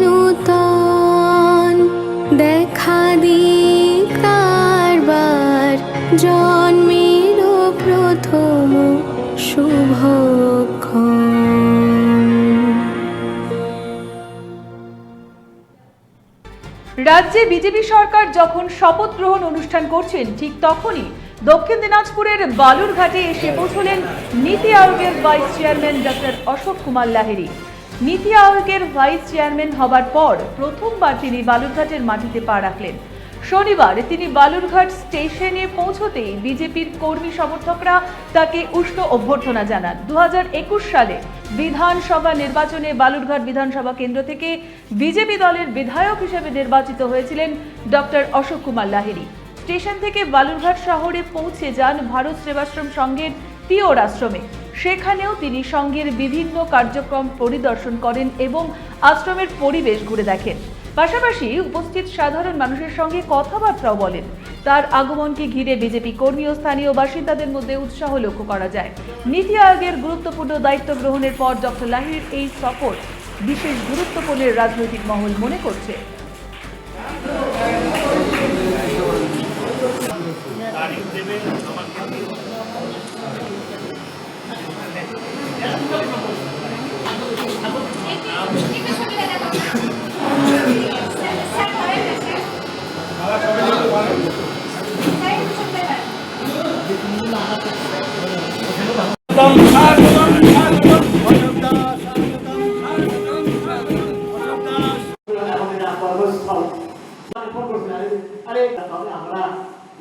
নূতন দেখা দিক কারবার জন্মের প্রথম শুভক্ষণ। রাজ্যে বিজেপি সরকার যখন শপথ গ্রহণ অনুষ্ঠান করছেন, ঠিক তখনই দক্ষিণ দিনাজপুরের বালুরঘাটে এসে পৌঁছলেন নীতি আয়োগের vice chairman doctor Ashok Kumar Lahiri. নীতি আয়োগের ভাইস চেয়ারম্যান হবার পর প্রথমবার তিনি বালুরঘাটের মাটিতে পা রাখলেন। শনিবার তিনি বালুরঘাট স্টেশনে পৌঁছতেই বিজেপির কর্মী সমর্থকরা তাকে উষ্ণ অভ্যর্থনা জানান। 2021 সালে বিধানসভা নির্বাচনে বালুরঘাট বিধানসভা কেন্দ্র থেকে বিজেপি দলের বিধায়ক হিসেবে নির্বাচিত হয়েছিলেন ডক্টর অশোক কুমার লাহিড়ী। স্টেশন থেকে বালুরঘাট শহরে পৌঁছে যান ভারত সেবাশ্রম সংঘের তিওর আশ্রমে। সেখানেও তিনি সংঘের বিভিন্ন কার্যক্রম পরিদর্শন করেন এবং আশ্রমের পরিবেশ ঘুরে দেখেন। পাশাপাশি উপস্থিত সাধারণ মানুষের সঙ্গে কথাবার্তাও বলেন। তার আগমনকে ঘিরে বিজেপি কর্মী ও স্থানীয় বাসিন্দাদের মধ্যে উৎসাহ লক্ষ্য করা যায়। নীতি আয়োগের গুরুত্বপূর্ণ দায়িত্ব গ্রহণের পর ডক্টর লাহিড়ীর এই সফর বিশেষ গুরুত্বপূর্ণ রাজনৈতিক মহল মনে করছে।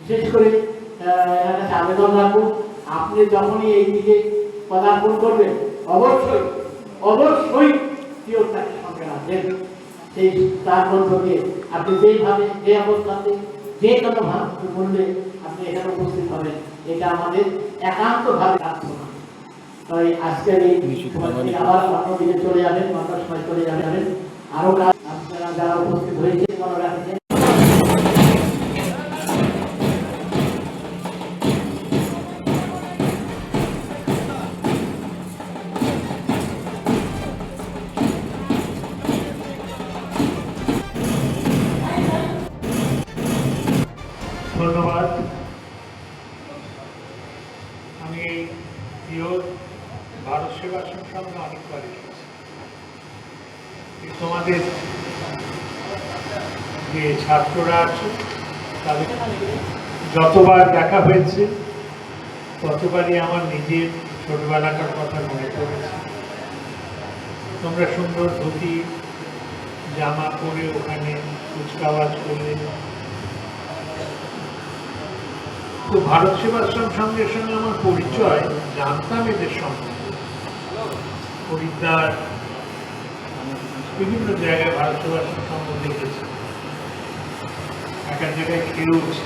বিশেষ করে আবেদন রাখবো, আপনি যখনই এই দিকে পদার্পণ করবেন অবশ্যই অবশ্যই তিওরটাকে সঙ্গে রাখবেন। সেই তার মধ্য দিয়ে আপনি যেইভাবে যে অবস্থাতে যে কোনো ভাবে বললে আপনি এখানে উপস্থিত হবেন, এটা আমাদের একান্তভাবে রাখবো না। তাই আজকের এই আবার অন্যদিকে চলে যাবেন, অন্য সময় চলে যাবেন। আরো আপনারা যারা উপস্থিত হয়েছে মনে রাখবেন। ধন্যবাদ। আমি তিওর ভারত সেবাশ্রম সঙ্গে অনেকবার এসেছি। তোমাদের যে ছাত্ররা আছে তাদের যতবার দেখা হয়েছে ততবারই আমার নিজের ছোটবেলাকার কথা মনে পড়েছে। তোমরা সুন্দর ধুতি জামা পরে ওখানে কুচকাওয়াজ করলে। তো ভারত সেবাশ্রম সংঘের সঙ্গে আমার পরিচয় জানতাম এদের সম্বন্ধে। হরিদ্বার বিভিন্ন জায়গায় ভারত সেবাশ্রম সম্বন্ধে গেছে, এক এক জায়গায় খেয়েওছে,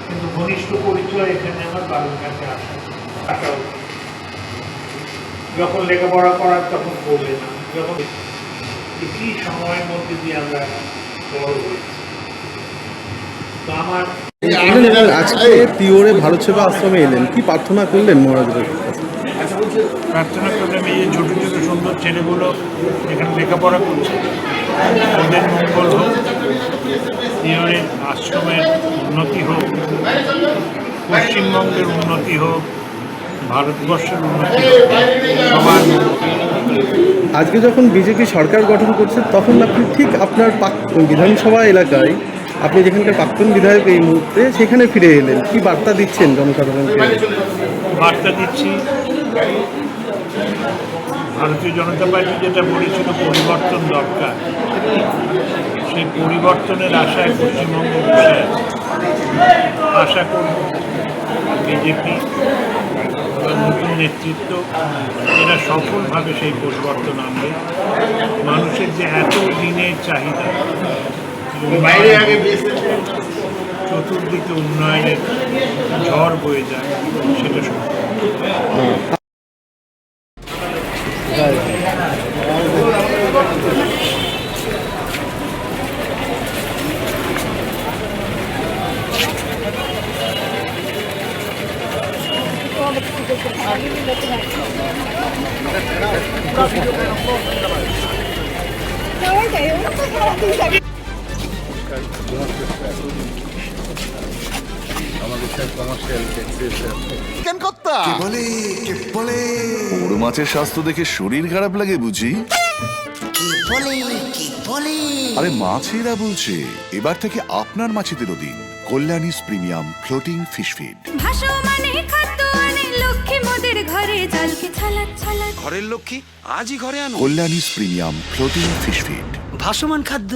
কিন্তু ঘনিষ্ঠ পরিচয় এখানে আমার বালুরঘাটে আসা। যখন লেখাপড়া করার তখন করবে না, যখন কি সময়ের মধ্যে দিয়ে আমরা বড় হয়েছি। তো আমার আজকে তিওরে ভারত সেবা আশ্রমে এলেন, কি প্রার্থনা করলেন মহারাজের কাছে? প্রার্থনা করলাম এই যে ছোটো ছোটো সুন্দর ছেলেগুলো এখানে লেখাপড়া করছে, ওদের মঙ্গল হোক, তিওরের আশ্রমের উন্নতি হোক, পশ্চিমবঙ্গের উন্নতি হোক, ভারতবর্ষের উন্নতি হোক, সবার। আজকে যখন বিজেপি সরকার গঠন করছে তখন আপনি ঠিক আপনার বিধানসভা এলাকায় আপনি যেখানকার প্রাক্তন বিধায়ক এই মুহূর্তে সেখানে ফিরে এলেন, কি বার্তা দিচ্ছেন জনসাধারণকে? বার্তা দিচ্ছি, ভারতীয় জনতা পার্টি যেটা বলেছিল পরিবর্তন দরকার, সেই পরিবর্তনের আশায় পশ্চিমবঙ্গ বসে আছে। আশা করব বিজেপি নতুন নেতৃত্ব এরা সফলভাবে সেই পরিবর্তন আনবে। মানুষের যে এত দিনের চাহিদা, চতুর্দিকে উন্নয়নের ঝড় বয়ে যায়, সেটা সম্ভব। বড় মাছের স্বাস্থ্য দেখে শরীর খারাপ লাগে বুঝি? আরে মাছেরা বলছে এবার থেকে আপনার মাছেদেরও দিন কল্যাণীস প্রিমিয়াম ফ্লোটিং ফিশ ফিড। ভাসমানে খাদ্য আনে লক্ষ্মী মোদের ঘরে জলকে ছলাৎ ছলাৎ। ঘরের লক্ষ্মী আজই ঘরে আনো কল্যাণীস প্রিমিয়াম ফ্লোটিং ফিশ ফিড। ভাসমান খাদ্য।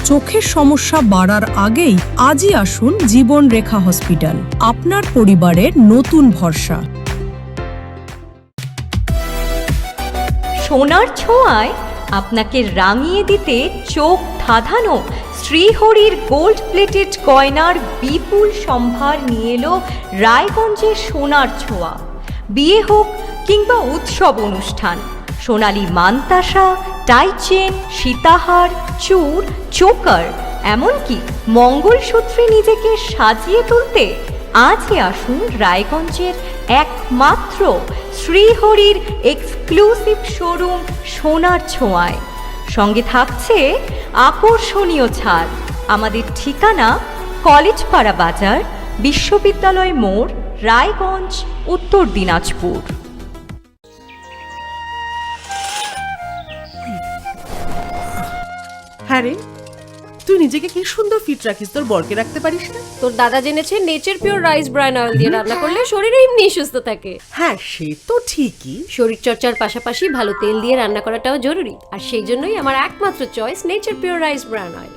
চোখের সমস্যা বাড়ার আগেই আজই আসুন জীবন রেখা হসপিটাল, আপনার পরিবারের নতুন ভরসা। সোনার ছোঁয়ায় আপনাকে রাঙিয়ে দিতে চোখ ধাঁধানো শ্রীহরির গোল্ড প্লেটেড গয়নার বিপুল সম্ভার নিয়ে এলো রায়গঞ্জের সোনার ছোঁয়া। বিয়ে হোক কিংবা উৎসব অনুষ্ঠান, সোনালী মানতাসা, টাইচেন, সীতাহার, চূড়, চোকার, এমনকি মঙ্গলসূত্রে নিজেকে সাজিয়ে তুলতে আজই আসুন রায়গঞ্জের একমাত্র শ্রীহরির এক্সক্লুসিভ শোরুম সোনার ছোঁয়ায়। সঙ্গে থাকছে আকর্ষণীয় ছাড়। আমাদের ঠিকানা কলেজপাড়া বাজার, বিশ্ববিদ্যালয় মোড়, রায়গঞ্জ, উত্তর দিনাজপুর। হ্যাঁ রে, তুই নিজেকে কি সুন্দর ফিট রাখিস, তোর বরকে রাখতে পারিস না? তোর দাদা জেনেছে nature pure rice bran oil দিয়ে রান্না করলে শরীর এমনি সুস্থ থাকে। হ্যাঁ সে তো ঠিকই, শরীর চর্চার পাশাপাশি ভালো তেল দিয়ে রান্না করাটাও জরুরি, আর সেই জন্যই আমার একমাত্র choice nature pure rice bran oil.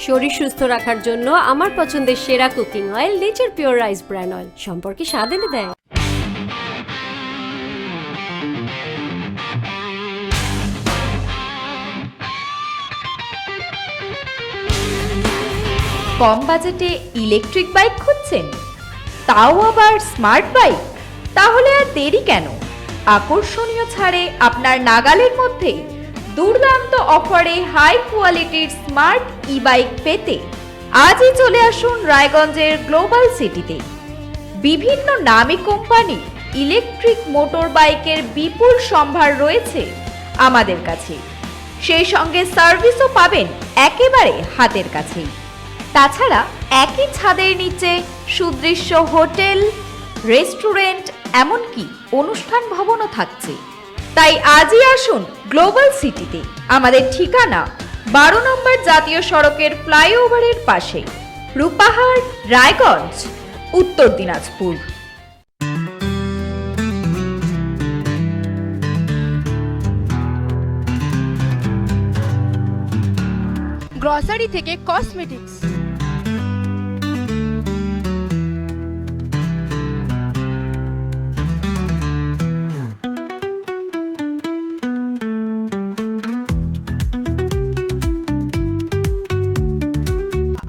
শরীর সুস্থ রাখার জন্য আমার পছন্দের সেরা cooking oil nature pure rice bran oil, সম্পর্কে স্বাদ এনে দেয়। কম বাজেটে ইলেকট্রিক বাইক খুঁজছেন, তাও আবার স্মার্ট বাইক? তাহলে আর দেরি কেন? আকর্ষণীয় ছাড়ে আপনার নাগালের মধ্যেই দুর্দান্ত অফারে হাই কোয়ালিটির স্মার্ট ই বাইক পেতে আজই চলে আসুন রায়গঞ্জের গ্লোবাল সিটিতে। বিভিন্ন নামী কোম্পানি ইলেকট্রিক মোটর বাইকের বিপুল সম্ভার রয়েছে আমাদের কাছে, সেই সঙ্গে সার্ভিসও পাবেন একেবারে হাতের কাছেই। তাছাড়া একই ছাদের নিচে সুদৃশ্য হোটেল, রেস্টুরেন্ট, এমনকি অনুষ্ঠান ভবনও থাকছে। তাই আজই আসুন গ্লোবাল সিটিতে। আমাদের ঠিকানা 12 নম্বর জাতীয় সড়কের ফ্লাইওভারের পাশে, রূপাহার, রায়গঞ্জ, উত্তর দিনাজপুর। গ্রসারি থেকে কসমেটিক্স,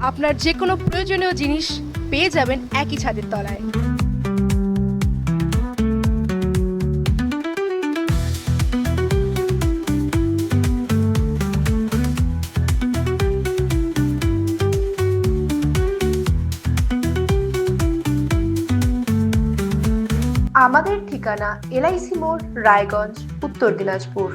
আপনার যে কোনো প্রয়োজনীয় জিনিস পেয়ে যাবেন একই ছাদের তলায়। আমাদের ঠিকানা LIC মোড়, রায়গঞ্জ, উত্তর দিনাজপুর।